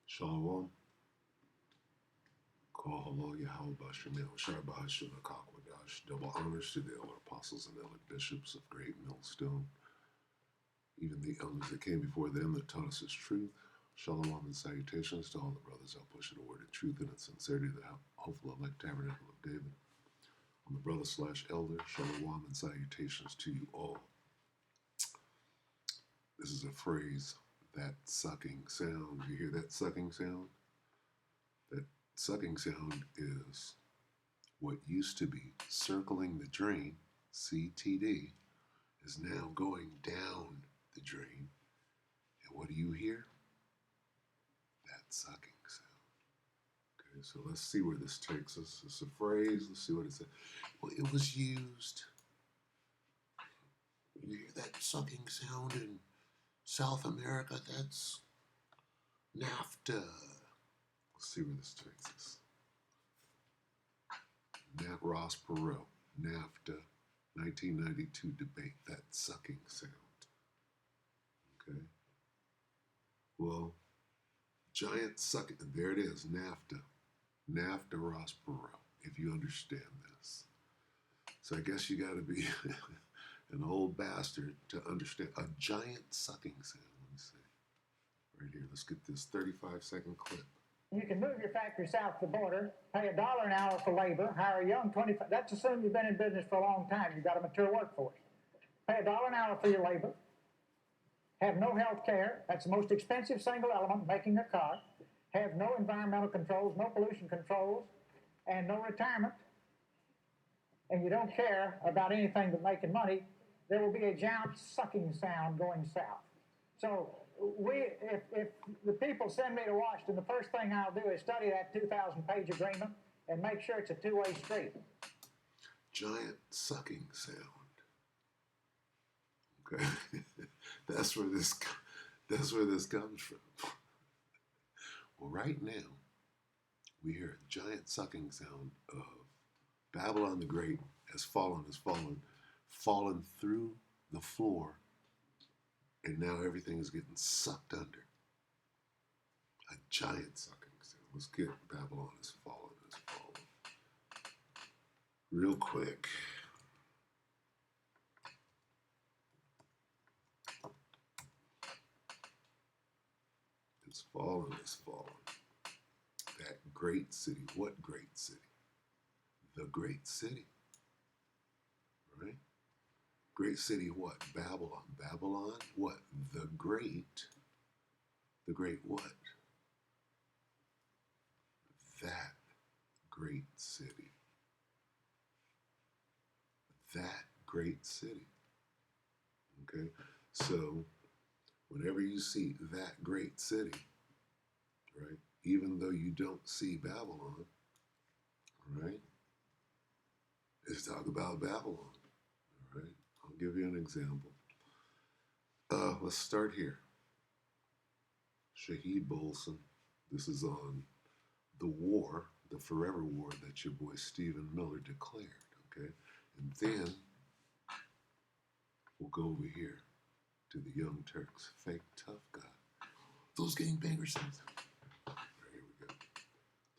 Shalom. Call hello Yahweh Bashem Shabbat Shunakakwadash. Double honors to the elder apostles and elder bishops of Great Millstone, even the elders that came before them that taught us his truth. Shalom and salutations to all the brothers out pushing the word of truth and its sincerity, the hopeful elect tabernacle of David. I'm the brother / elder. Shalom and salutations to you all. This is a phrase, that sucking sound. You hear that sucking sound? That sucking sound is what used to be circling the drain, CTD, is now going down the drain. And what do you hear? That sucking sound. Okay, so let's see where this takes us. It's a phrase. Let's see what it says. Well, it was used. You hear that sucking sound in South America? That's NAFTA. Let's see where this takes us. Ross Perot, NAFTA, 1992 debate, that sucking sound. Okay. Well, giant sucking, there it is, NAFTA. NAFTA Ross Perot, if you understand this. So I guess you got to be an old bastard to understand a giant sucking sound. Let me see. Right here, let's get this 35-second clip. You can move your factory south of the border, pay $1 an hour for labor, hire a young 25. That's assuming you've been in business for a long time. You've got a mature workforce. Pay $1 an hour for your labor. Have no health care. That's the most expensive single element making a car. Have no environmental controls, no pollution controls, and no retirement. And you don't care about anything but making money. There will be a giant sucking sound going south. So if the people send me to Washington, the first thing I'll do is study that 2,000-page agreement and make sure it's a two-way street. Giant sucking sound. Okay, that's where this comes from. Well, right now we hear a giant sucking sound of Babylon the Great has fallen through the floor. And now everything is getting sucked under. A giant sucking sound. Let's get Babylon has fallen. Real quick. It's fallen. That great city. What great city? The great city. Right? Great city what? Babylon. Babylon what? The great what? That great city. That great city. Okay? So, whenever you see that great city, right, even though you don't see Babylon, right, let's talk about Babylon, all right? I'll give you an example. Let's start here. Shahid Bolson. This is on the war, the forever war that your boy Stephen Miller declared, okay? And then we'll go over here to the Young Turks, fake tough guy. Those gangbangers. Right, here we go.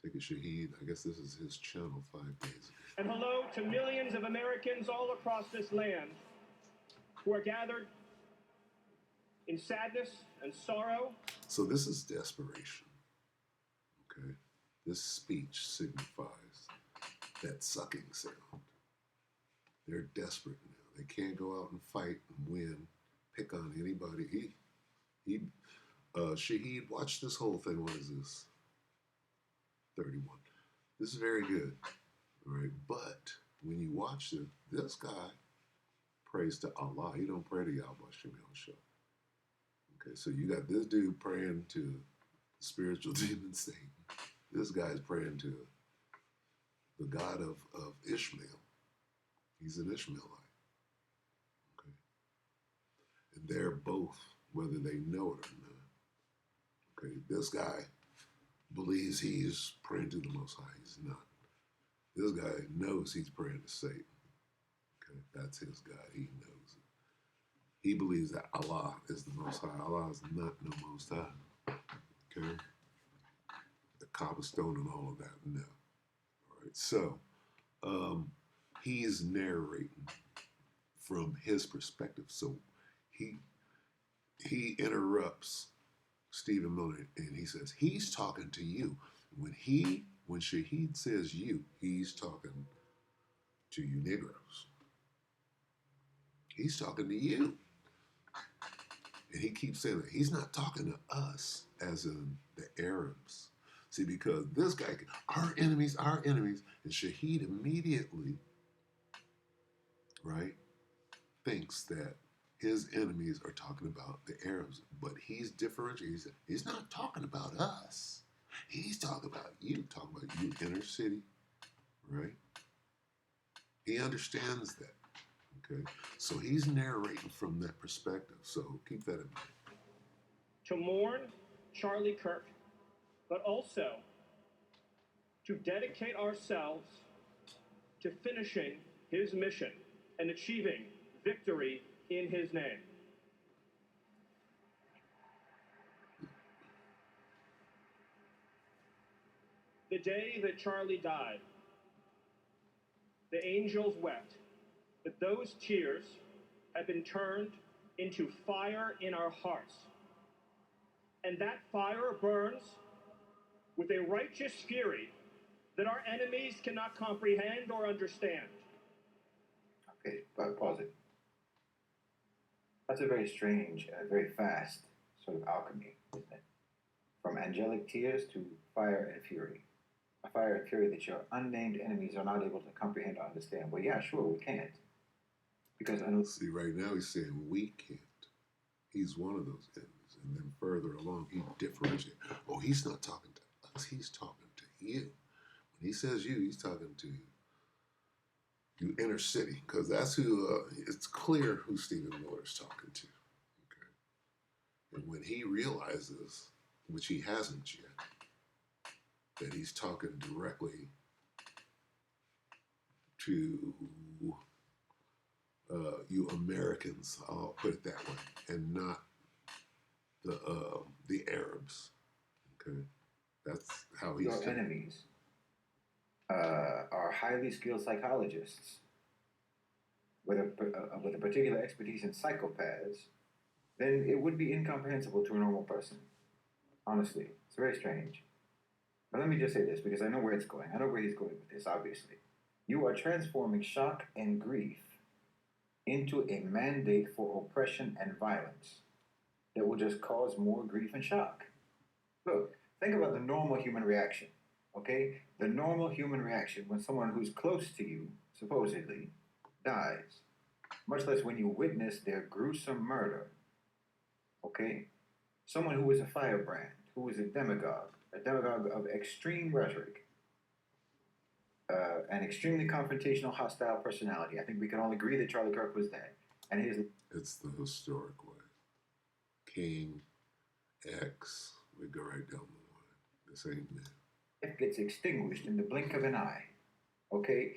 Take a Shahid. I guess this is his channel 5 days ago. And hello to millions of Americans all across this land who are gathered in sadness and sorrow. So this is desperation, okay? This speech signifies that sucking sound. They're desperate now. They can't go out and fight and win, pick on anybody. Shahid, watch this whole thing. What is this? 31. This is very good, all right? But when you watch it, this guy prays to Allah. He don't pray to Yahweh Shem Shah. Okay, so you got this dude praying to the spiritual demon Satan. This guy's praying to the God of Ishmael. He's an Ishmaelite. Okay. And they're both, whether they know it or not. Okay, this guy believes he's praying to the Most High. He's not. This guy knows he's praying to Satan. Okay, that's his God. He knows it. He believes that Allah is the Most High. Allah is not the Most High. Okay? cobblestone and all of that. No. All right. So he's narrating from his perspective. So he interrupts Stephen Miller and he says, he's talking to you. When Shaheed says you, he's talking to you Negroes. He's talking to you. And he keeps saying that he's not talking to us as in the Arabs. See, because this guy, our enemies, and Shaheed immediately, right, thinks that his enemies are talking about the Arabs, but he's differentiating. He's not talking about us. He's talking about you, inner city, right? He understands that, okay? So he's narrating from that perspective, so keep that in mind. To mourn Charlie Kirk, but also to dedicate ourselves to finishing his mission and achieving victory in his name. The day that Charlie died, the angels wept, but those tears have been turned into fire in our hearts. And that fire burns with a righteous fury that our enemies cannot comprehend or understand. Okay, but pause it. That's a very strange, very fast sort of alchemy, isn't it? From angelic tears to fire and fury. A fire and fury that your unnamed enemies are not able to comprehend or understand. Well, yeah, sure, we can't. Because see, right now he's saying we can't. He's one of those enemies. And then further along, he differentiates. Oh, he's not talking to us. He's talking to you. When he says you, he's talking to you inner city, because that's who, it's clear who Stephen Miller is talking to. Okay. And when he realizes, which he hasn't yet, that he's talking directly to you Americans, I'll put it that way, and not the Arabs. Okay, that's how he's. Your enemies are highly skilled psychologists with a particular expertise in psychopaths. Then it would be incomprehensible to a normal person. Honestly, it's very strange. But let me just say this, because I know where it's going. I know where he's going with this, obviously. You are transforming shock and grief into a mandate for oppression and violence that will just cause more grief and shock. Look, think about the normal human reaction, okay? The normal human reaction when someone who's close to you, supposedly, dies. Much less when you witness their gruesome murder, okay? Someone who is a firebrand, who is a demagogue of extreme rhetoric, an extremely confrontational, hostile personality. I think we can all agree that Charlie Kirk was that. And it's the historic way. King, X, we go right down the line. This ain't me. It gets extinguished in the blink of an eye. Okay?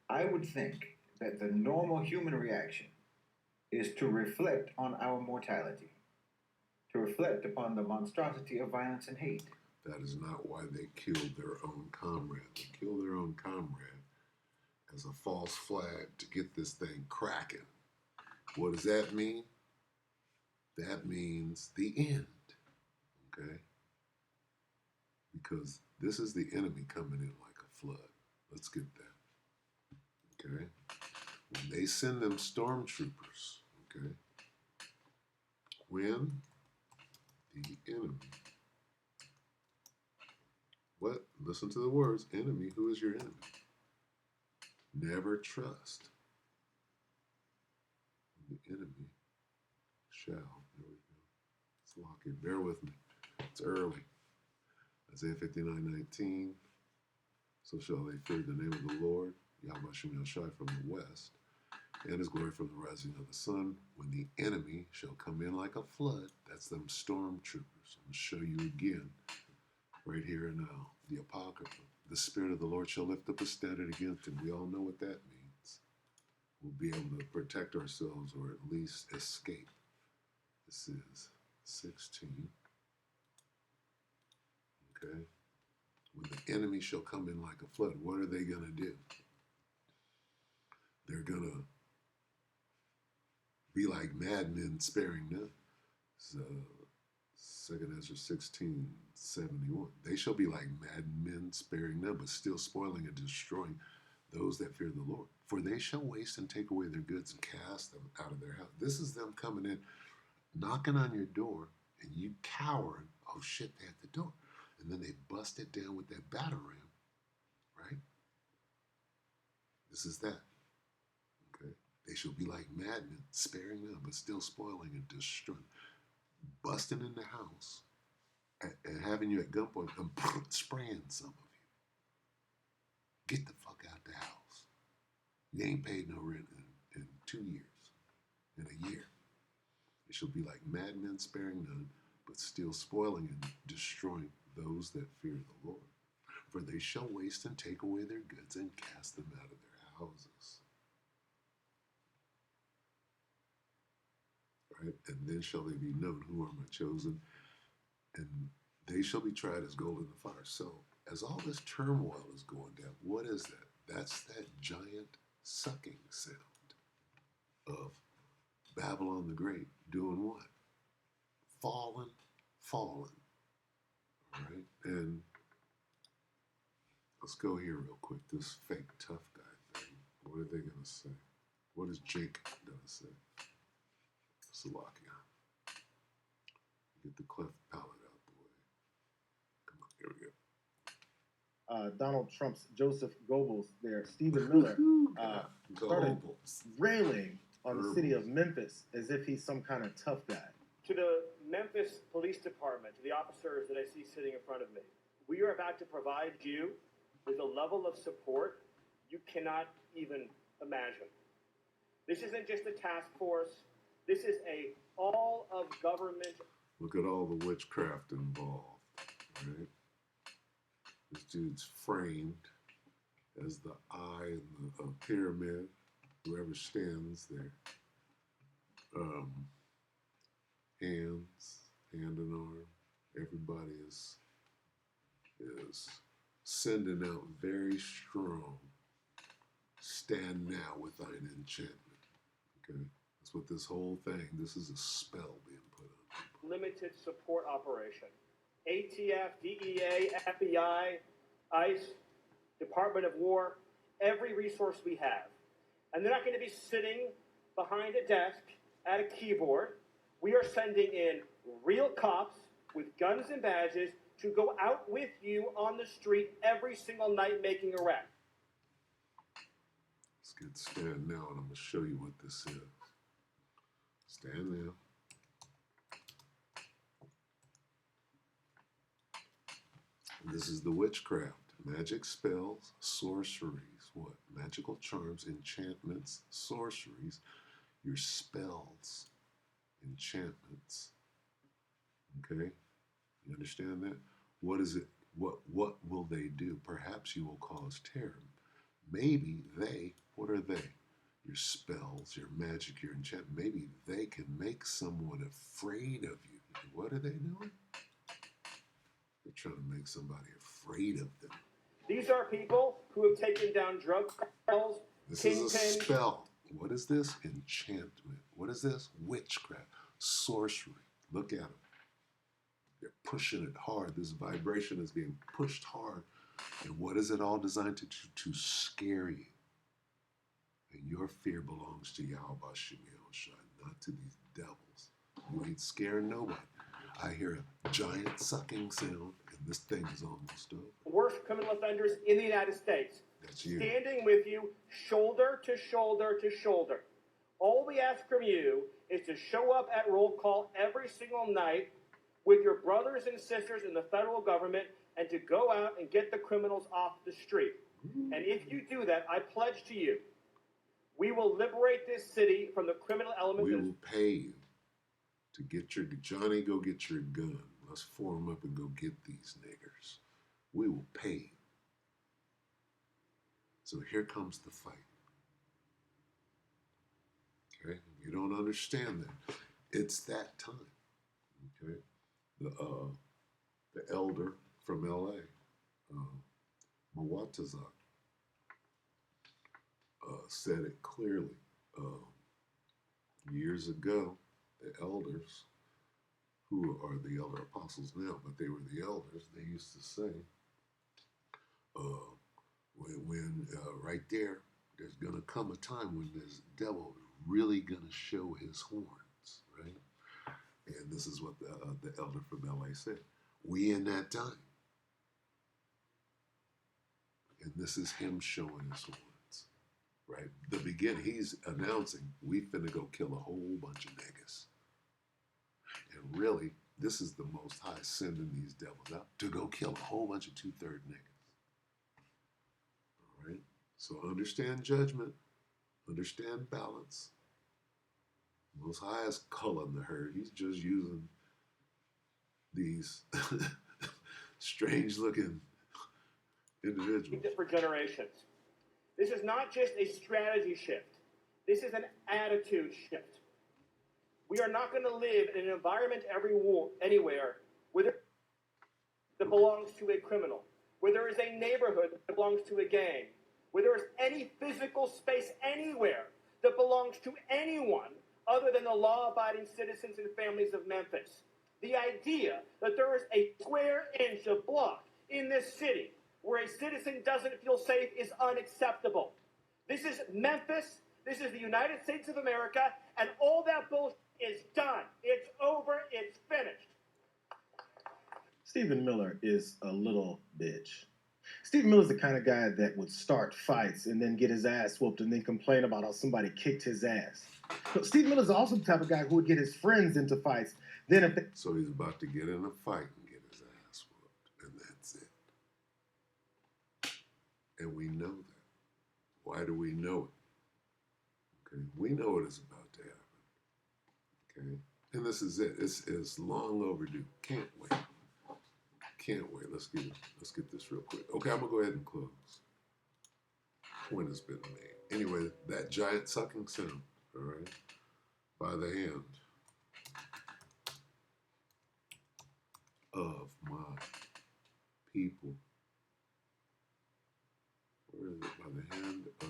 I would think that the normal human reaction is to reflect on our mortality, to reflect upon the monstrosity of violence and hate. That is not why they killed their own comrade. They killed their own comrade as a false flag to get this thing cracking. What does that mean? That means the end, okay? Because this is the enemy coming in like a flood. Let's get that, okay? When they send them stormtroopers, okay? When the enemy, what? Listen to the words, enemy, who is your enemy? Never trust. The enemy shall, there we go. Let's lock it, bear with me. It's early. Isaiah 59:19. So shall they fear the name of the Lord, Yahweh shall shine from the west, and his glory from the rising of the sun, when the enemy shall come in like a flood. That's them stormtroopers. I'm going to show you again, right here and now, the Apocrypha. The Spirit of the Lord shall lift up a standard against him. We all know what that means. We'll be able to protect ourselves or at least escape. This is 16. Okay. enemy shall come in like a flood. What are they going to do? They're going to be like madmen sparing none. So, 2 Ezra 16:71. They shall be like madmen sparing none, but still spoiling and destroying those that fear the Lord. For they shall waste and take away their goods and cast them out of their house. This is them coming in, knocking on your door, and you cowering. Oh shit, they're at the door. And then they bust it down with that batter ram, right? This is that. Okay. They shall be like madmen, sparing none, but still spoiling and destroying. Busting in the house and having you at gunpoint and spraying some of you. Get the fuck out the house. You ain't paid no rent in 2 years, in a year. It shall be like madmen sparing none, but still spoiling and destroying those that fear the Lord. For they shall waste and take away their goods and cast them out of their houses. Right? And then shall they be known who are my chosen, and they shall be tried as gold in the fire. So as all this turmoil is going down, what is that? That's that giant sucking sound of Babylon the Great doing what? Fallen. All right? And let's go here real quick. This fake tough guy thing. What are they going to say? What is Jake going to say? Salakia. Get the cleft palate out the way. Come on, here we go. Donald Trump's Joseph Goebbels there, Stephen Miller, started railing on the city of Memphis as if he's some kind of tough guy. To the Memphis Police Department, to the officers that I see sitting in front of me, we are about to provide you with a level of support you cannot even imagine. This isn't just a task force. This is a all of government. Look at all the witchcraft involved, right? This dude's framed as the eye in the pyramid, whoever stands there. Hands, hand and arm. Everybody is sending out very strong. Stand now with thine enchantment. Okay? That's what this whole thing, this is a spell being put on. Limited support operation. ATF, DEA, FBI, ICE, Department of War, every resource we have. And they're not going to be sitting behind a desk at a keyboard. We are sending in real cops with guns and badges to go out with you on the street every single night making arrests. Let's get stand now, and I'm going to show you what this is. Stand there. This is the witchcraft. Magic spells, sorceries, what? Magical charms, enchantments, sorceries, your spells, enchantments. Okay? You understand that? What is it? What will they do? Perhaps you will cause terror. Maybe they, what are they? Your spells, your magic, your enchantment. Maybe they can make someone afraid of you. What are they doing? They're trying to make somebody afraid of them. These are people who have taken down drug cartels. This is a spell. What is this? Enchantment. What is this? Witchcraft. Sorcery. Look at them. They're pushing it hard. This vibration is being pushed hard. And what is it all designed to do? To scare you. And your fear belongs to Yahweh Shemiel Shai, not to these devils. You ain't scaring nobody. I hear a giant sucking sound, and this thing is almost over. Worst criminal offenders in the United States. That's you. Standing with you, shoulder to shoulder to shoulder. All we ask from you is to show up at roll call every single night with your brothers and sisters in the federal government and to go out and get the criminals off the street. And if you do that, I pledge to you, we will liberate this city from the criminal elements. We will pay you to get your, Johnny, go get your gun. Let's form up and go get these niggers. We will pay you. So here comes the fight. Okay? You don't understand that. It's that time. Okay? The elder from LA, Mwatazak said it clearly. Years ago, the elders, who are the elder apostles now, but they were the elders, they used to say, when right there's going to come a time when this devil is really going to show his horns, right? And this is what the elder from LA said. We in that time. And this is him showing his horns, right? The beginning, he's announcing, we finna go kill a whole bunch of niggas. And really, this is the Most High sending these devils out to go kill a whole bunch of 2/3 niggas. All right? So understand judgment, understand balance. Most High is culling the herd. He's just using these strange looking individuals. For generations. This is not just a strategy shift. This is an attitude shift. We are not going to live in an environment anywhere where that belongs to a criminal, where there is a neighborhood that belongs to a gang, where there is any physical space anywhere that belongs to anyone other than the law-abiding citizens and families of Memphis. The idea that there is a square inch of block in this city where a citizen doesn't feel safe is unacceptable. This is Memphis, this is the United States of America, and all that bullshit is done. It's over, it's finished. Stephen Miller is a little bitch. Stephen Miller's the kind of guy that would start fights and then get his ass whooped and then complain about how somebody kicked his ass. But Stephen Miller's also the type of guy who would get his friends into fights. Then if they... So he's about to get in a fight and get his ass whooped, and that's it. And we know that. Why do we know it? Okay, we know it is about to happen. Okay, and this is it. It's long overdue. Can't wait. Can't wait. Let's get this real quick. Okay, I'm gonna go ahead and close. Point has been made. Anyway, that giant sucking sound, all right, by the hand of my people. Where is it? By the hand of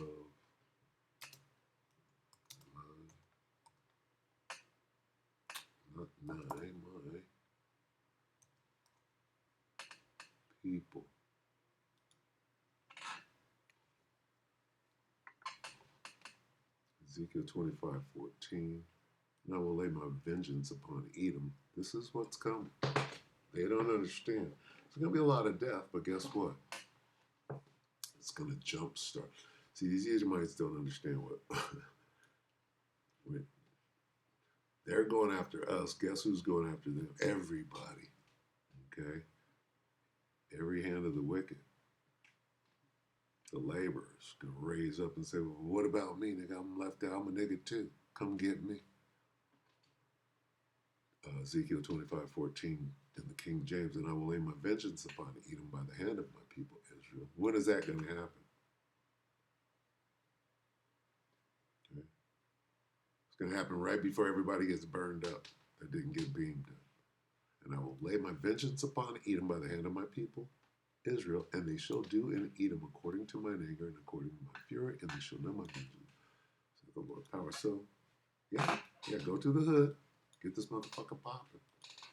my people. Ezekiel 25:14. And I will lay my vengeance upon Edom. This is what's coming. They don't understand. There's going to be a lot of death, but guess what? It's going to jumpstart. See, these Edomites don't understand what. They're going after us. Guess who's going after them? Everybody. Okay? Every hand of the wicked. The laborers going to raise up and say, well, what about me, nigga? I'm left out. I'm a nigga too. Come get me. Ezekiel 25:14 in the King James, and I will lay my vengeance upon Edom by the hand of my people Israel. When is that going to happen? Okay. It's going to happen right before everybody gets burned up that didn't get beamed up. And I will lay my vengeance upon Edom by the hand of my people Israel, and they shall do in Edom according to mine anger and according to my fury, and they shall know my vengeance, says the Lord power. So, yeah, go to the hood, get this motherfucker popping.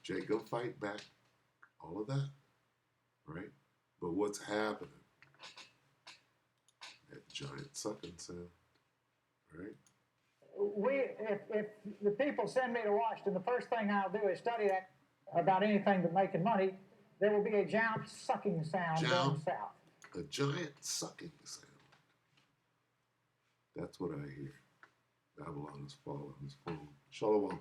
Jake go fight back, all of that, right? But what's happening? That giant sucking sound, right? If the people send me to Washington, the first thing I'll do is study that about anything but making money. There will be a giant sucking sound down south. A giant sucking sound. That's what I hear. Babylon is falling. Shalom.